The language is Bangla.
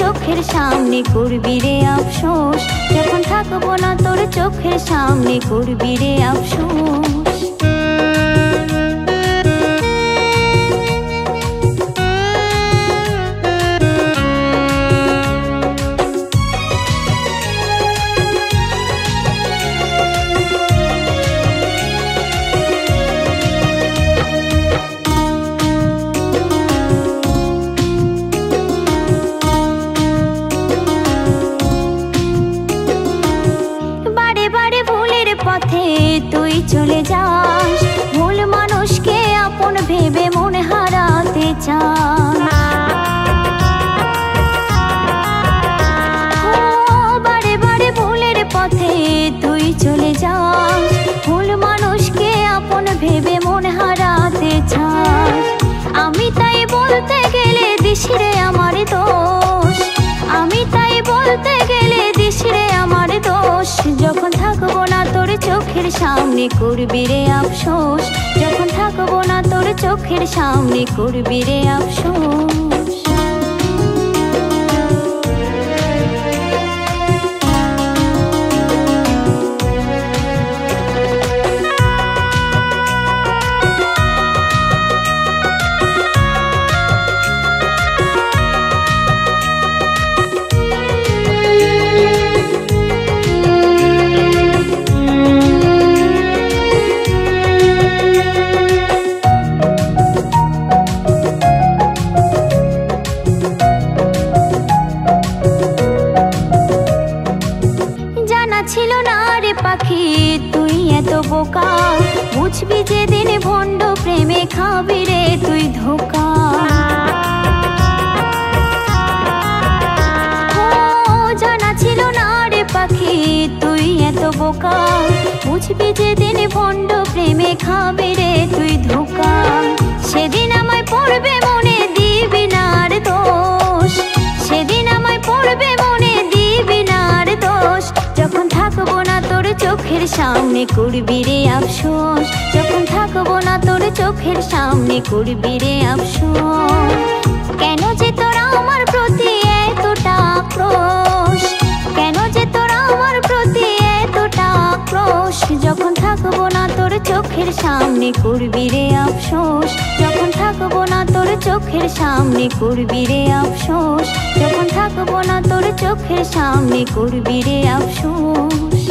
চোখের সামনে করবি রে আফসোস, যখন থাকবো না তোর চোখের সামনে করবি রে আফসোস। পথে তুই চলে যাস, ভুল মানুষকে আপন ভেবে মনে হারাতে চাস। বারে বারে ভুলের পথে তুই চলে যাস, ভুল মানুষকে আপন ভেবে মনে হারাতে চাস। আমি তাই বলতে গেলে দিস রে আমার দোষ, আমি তাই বলতে গেলে দিস রে আমার দোষ, যখন থাকবো না তোর চোখের সামনে করবি রে আফসোস, যখন থাকবো না তোর চোখের সামনে করবি রে আফসোস। ছিল না রে পাখি তুই এত বোকা, বুঝবি যেদিন ভণ্ড প্রেমে খাবি রে তুই ধোকা। জানা ছিল না রে পাখি তুই এত বোকা, বুঝবি যেদিন ভণ্ড প্রেমে খাবি রে তুই ধোকা। সেদিন আমায় পড়বে মনে দিবি না আর দোষ, সেদিন আমায় পড়বে মনে দিবি না আর দোষ, যখন থাকবো না তোর চোখের সামনে করবি রে আফসোস, যখন থাকবো না তোর চোখের সামনে করবি রে আফসোস। কেন যে তোরা আমার প্রতি এতটা আক্রোশ, কেন যে তোরা আমার প্রতি এতটা আক্রোশ, যখন থাকবো না তোর চোখের সামনে করবি রে আফসোস, যখন থাকবো না তোর চোখের সামনে করবি রে আফসোস, যখন থাকবো না তোর চোখের সামনে করবি রে আফসোস।